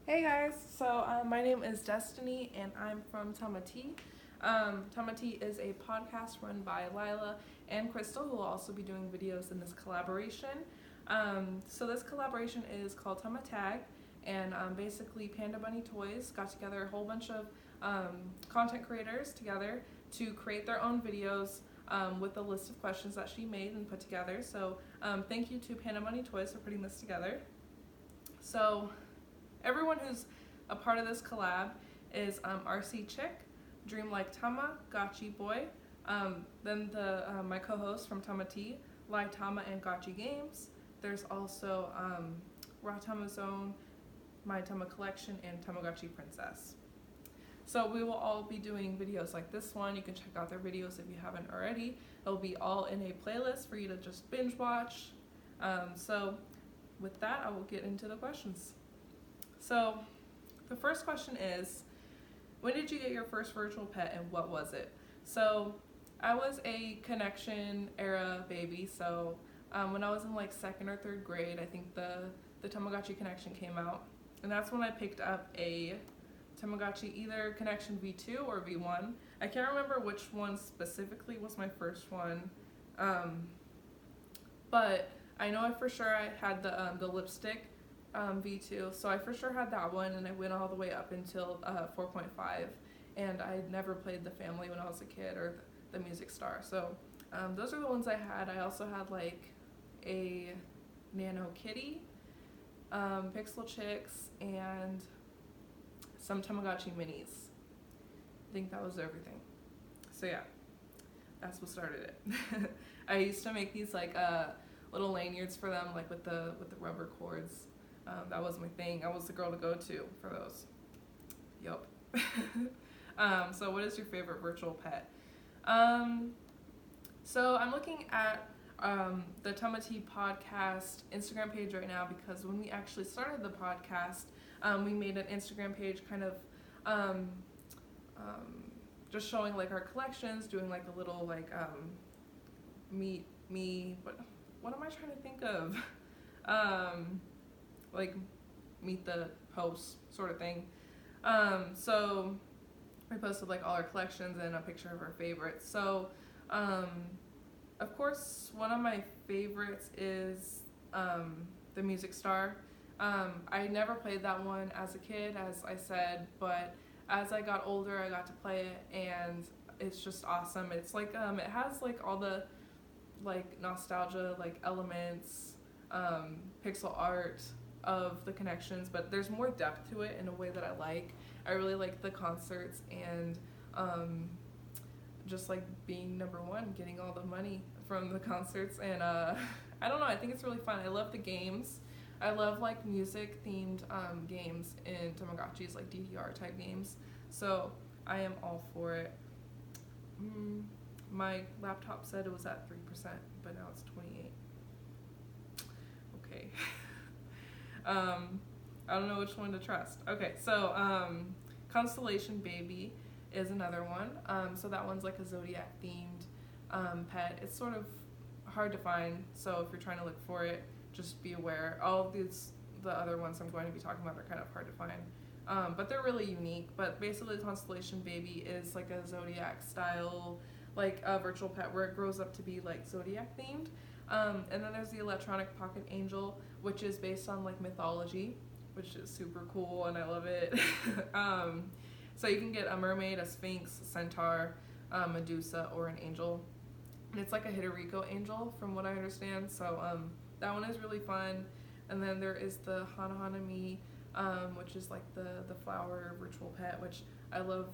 Hey guys, my name is Destiny and I'm from Tamatag. Tamatag is a podcast run by Lila and Crystal, who will also be doing videos in this collaboration. This collaboration is called Tamatag, and basically Panda Bunny Toys got together a whole bunch of content creators together to create their own videos with a list of questions that she made and put together. Thank you to Panda Bunny Toys for putting this together. So, everyone who's a part of this collab is RC Chick, Dream Like Tama, Gotchi Boy, then my co-hosts from Tamatag, Lai Tama and Gotchi Games. There's also Raw Tama Zone, My Tama Collection, and Tamagotchi Princess. So we will all be doing videos like this one. You can check out their videos if you haven't already. It'll be all in a playlist for you to just binge watch. With that, I will get into the questions. So the first question is, when did you get your first virtual pet and what was it? So I was a Connection era baby. So when I was in like second or third grade, I think the Tamagotchi Connection came out. And that's when I picked up a Tamagotchi, either Connection V2 or V1. I can't remember which one specifically was my first one. But I know for sure I had the lipstick V2, so I for sure had that one, and I went all the way up until 4.5, and I never played the Family when I was a kid, or the Music Star. So those are the ones I had. I also had like a Nano Kitty, Pixel Chicks, and some Tamagotchi minis. I think that was everything. So yeah, that's what started it. I used to make these like little lanyards for them, like with the rubber cords. That was my thing. I was the girl to go to for those. Yup. So what is your favorite virtual pet? So I'm looking at the Tamatag podcast Instagram page right now, because when we actually started the podcast, we made an Instagram page kind of just showing like our collections, doing like a little like meet me, what am I trying to think of? Like meet the host sort of thing. So we posted like all our collections and a picture of our favorites. So of course one of my favorites is the Music Star. I never played that one as a kid, as I said, but as I got older I got to play it, and it's just awesome. It's like it has like all the like nostalgia like elements, pixel art of the Connections, but there's more depth to it in a way that I like. I really like the concerts, and just like being number one, getting all the money from the concerts, and I don't know, I think it's really fun. I love the games. I love like music themed games in Tamagotchis, like DDR type games. So I am all for it. My laptop said it was at 3%, but now it's 28. Okay. I don't know which one to trust. Okay, so Constellation Baby is another one. So that one's like a zodiac themed pet. It's sort of hard to find, so if you're trying to look for it, just be aware. All of the other ones I'm going to be talking about are kind of hard to find, but they're really unique. But basically, Constellation Baby is like a zodiac style, like a virtual pet where it grows up to be like zodiac themed. And then there's the Electronic Pocket Angel, which is based on like mythology, which is super cool, and I love it. So you can get a mermaid, a sphinx, a centaur, Medusa, or an angel. And it's like a Hidoriko angel from what I understand. So that one is really fun. And then there is the Hana Hana Mi, which is like the flower virtual pet, which I love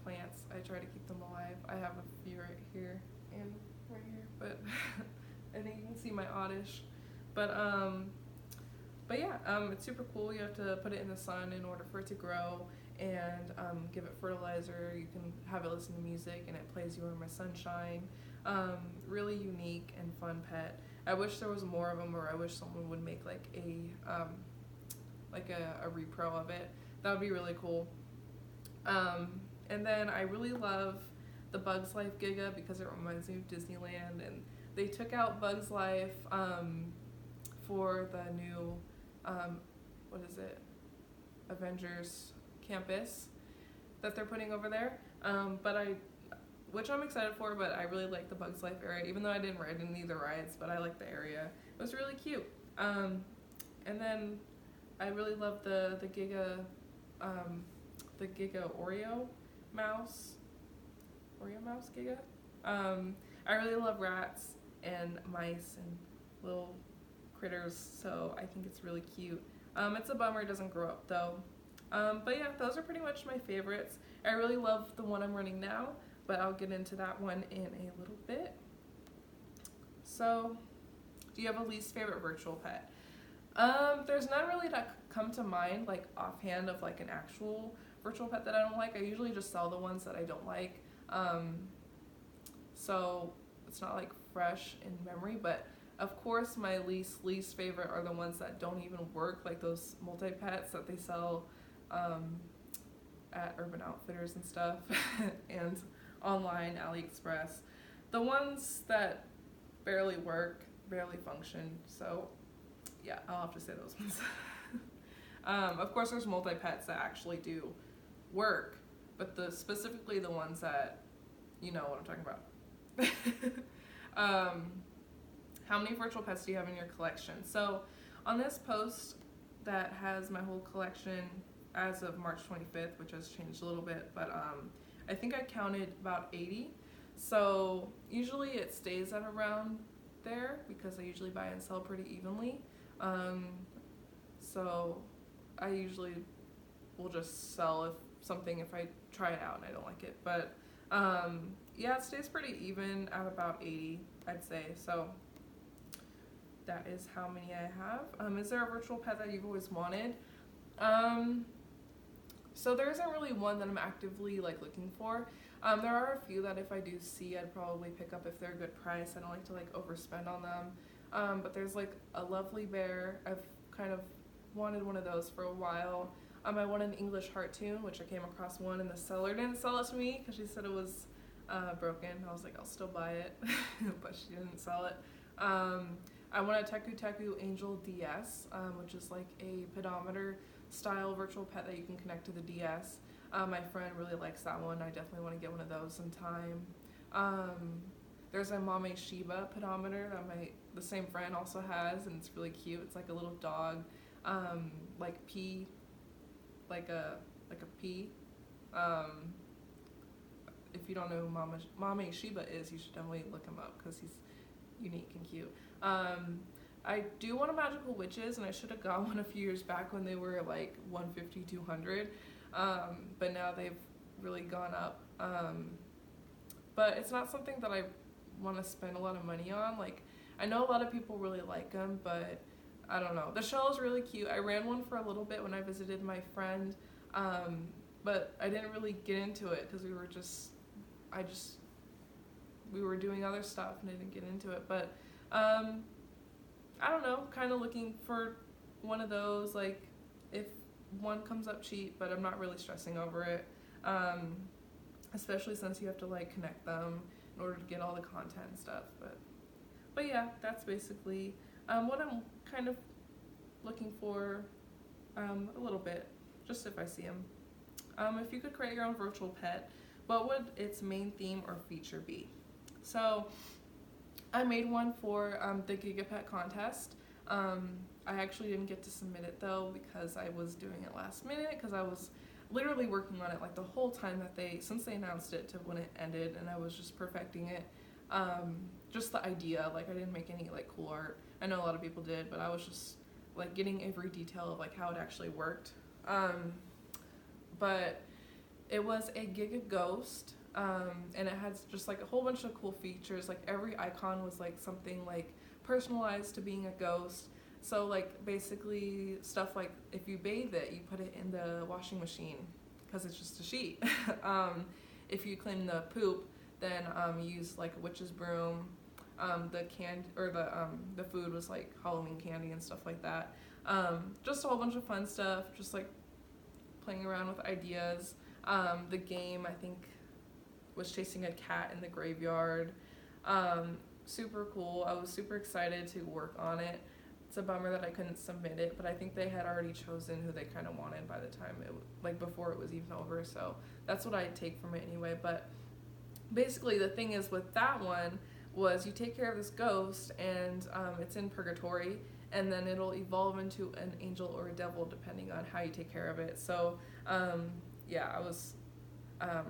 plants. I try to keep them alive. I have a few right here and right here, but I think you can see my oddish. But yeah, it's super cool. You have to put it in the sun in order for it to grow, and give it fertilizer. You can have it listen to music, and it plays You Are My Sunshine. Really unique and fun pet. I wish there was more of them, or I wish someone would make like a repro of it. That would be really cool. And then I really love the Bugs Life Giga, because it reminds me of Disneyland, and they took out Bugs Life for the new what is it? Avengers campus that they're putting over there. Which I'm excited for, but I really like the Bugs Life area, even though I didn't ride any of the rides, but I like the area. It was really cute. And then I really love the Giga Oreo mouse Giga. I really love rats and mice and little critters, so I think it's really cute. It's a bummer it doesn't grow up though. But yeah, those are pretty much my favorites. I really love the one I'm running now, but I'll get into that one in a little bit. So, do you have a least favorite virtual pet? There's none really that come to mind, like offhand, of like an actual virtual pet that I don't like. I usually just sell the ones that I don't like. So it's not like fresh in memory, but of course my least favorite are the ones that don't even work, like those multi-pets that they sell at Urban Outfitters and stuff and online, AliExpress. The ones that barely work, barely function, so yeah, I'll have to say those ones. Of course there's multi-pets that actually do work, but specifically the ones that, you know what I'm talking about. How many virtual pets do you have in your collection? So on this post that has my whole collection as of March 25th, which has changed a little bit, but I think I counted about 80. So usually it stays at around there because I usually buy and sell pretty evenly. So I usually will just sell if I try it out and I don't like it. But yeah, it stays pretty even at about 80, I'd say. So that is how many I have. Is there a virtual pet that you've always wanted? So there isn't really one that I'm actively like looking for. There are a few that if I do see, I'd probably pick up if they're a good price. I don't like to like overspend on them. But there's like a lovely bear. I've kind of wanted one of those for a while. I wanted an English Heartoon, which I came across one, and the seller didn't sell it to me because she said it was broken. I was like, I'll still buy it, but she didn't sell it. I want a Teku Angel DS, which is like a pedometer style virtual pet that you can connect to the DS. My friend really likes that one. I definitely want to get one of those in time. There's a Mame Shiba pedometer that the same friend also has, and it's really cute. It's like a little dog, like a pea. If you don't know who Mame Shiba is, you should definitely look him up because he's unique and cute. I do want a Magical Witches, and I should have got one a few years back when they were like 150, 200, but now they've really gone up. But it's not something that I want to spend a lot of money on. Like, I know a lot of people really like them, but I don't know. The shell is really cute. I ran one for a little bit when I visited my friend, but I didn't really get into it because we were doing other stuff and I didn't get into it. But I don't know, kind of looking for one of those, like if one comes up cheap, but I'm not really stressing over it, especially since you have to like connect them in order to get all the content and stuff. But yeah, that's basically what I'm kind of looking for a little bit, just if I see them. If you could create your own virtual pet, what would its main theme or feature be? So I made one for the Gigapet contest. I actually didn't get to submit it though because I was doing it last minute because I was literally working on it like the whole time since they announced it to when it ended, and I was just perfecting it. Just the idea, like I didn't make any like cool art. I know a lot of people did, but I was just like getting every detail of like how it actually worked. But it was a Giga Ghost, and it has just like a whole bunch of cool features. Like every icon was like something like personalized to being a ghost. So like basically stuff like if you bathe it, you put it in the washing machine because it's just a sheet. If you clean the poop, then you use like a witch's broom. The food was like Halloween candy and stuff like that. Just a whole bunch of fun stuff, just like playing around with ideas. The game, I think, was chasing a cat in the graveyard. Super cool. I was super excited to work on it. it's a bummer that I couldn't submit it, but I think they had already chosen who they kind of wanted by the time before it was even over. So that's what I take from it anyway. But basically, the thing is with that one was you take care of this ghost, and it's in purgatory, and then it'll evolve into an angel or a devil depending on how you take care of it. So yeah, I was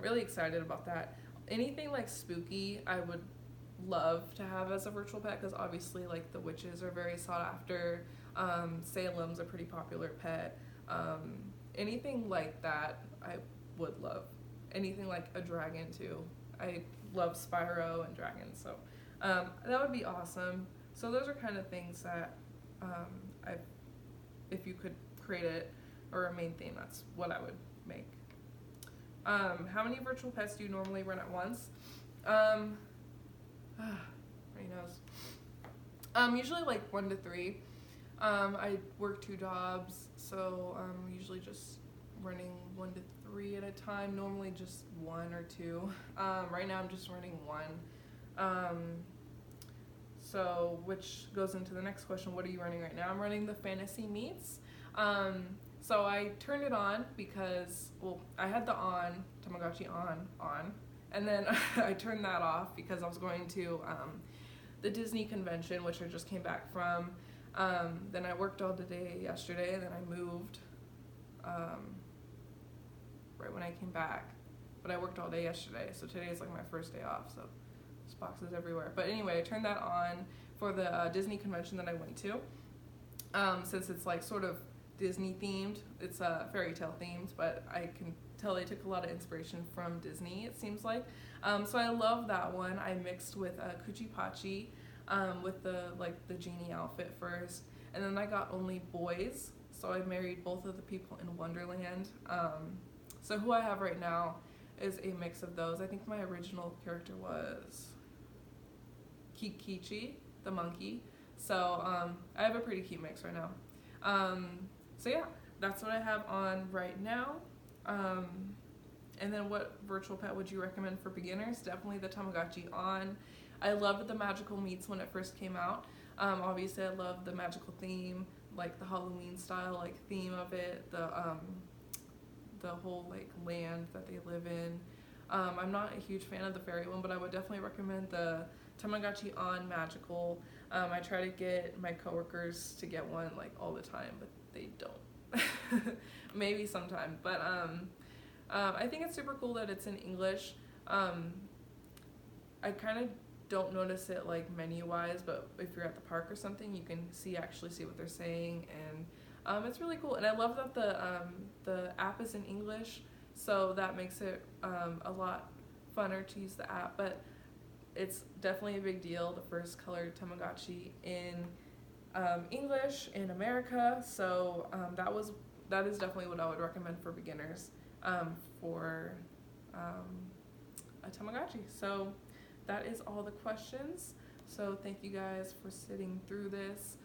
really excited about that. Anything like spooky, I would love to have as a virtual pet, because obviously like the witches are very sought after. Salem's a pretty popular pet. Anything like that I would love. Anything like a dragon too. I love Spyro and dragons, so that would be awesome. So those are kind of things that if you could create it or a main theme, that's what I would make. How many virtual pets do you normally run at once? He knows. Usually like 1 to 3. I work 2 jobs, so I'm usually just running 1 to 3 at a time. Normally just 1 or 2. Right now I'm just running 1. So which goes into the next question. What are you running right now? I'm running the Fantasy Meets. So I turned it on because, well, I had the Tamagotchi on, and then I turned that off because I was going to the Disney convention, which I just came back from. Then I worked all day yesterday, and then I moved right when I came back. But I worked all day yesterday, so today is like my first day off, so there's boxes everywhere. But anyway, I turned that on for the Disney convention that I went to. Since it's like sort of Disney themed, it's fairy tale themed, but I can tell they took a lot of inspiration from Disney, it seems like. So I love that one. I mixed with Kuchipachi with the genie outfit first, and then I got only boys, so I married both of the people in Wonderland. So who I have right now is a mix of those. I think my original character was Kikichi, the monkey. So I have a pretty cute mix right now. So yeah, that's what I have on right now. And then what virtual pet would you recommend for beginners? Definitely the Tamagotchi on. I loved the Magical Meets when it first came out. Obviously I love the magical theme, like the Halloween style like theme of it, the whole like land that they live in. I'm not a huge fan of the fairy one, but I would definitely recommend the Tamagotchi on magical. I try to get my coworkers to get one like all the time, but they don't. Maybe sometime, but I think it's super cool that it's in English. I kind of don't notice it like menu wise, but if you're at the park or something, you can actually see what they're saying, and it's really cool. And I love that the app is in English, so that makes it a lot funner to use the app. But it's definitely a big deal, the first colored Tamagotchi in English in America. So that is definitely what I would recommend for beginners for a Tamagotchi. So that is all the questions. So thank you guys for sitting through this,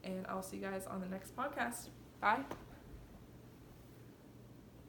and I'll see you guys on the next podcast. Bye.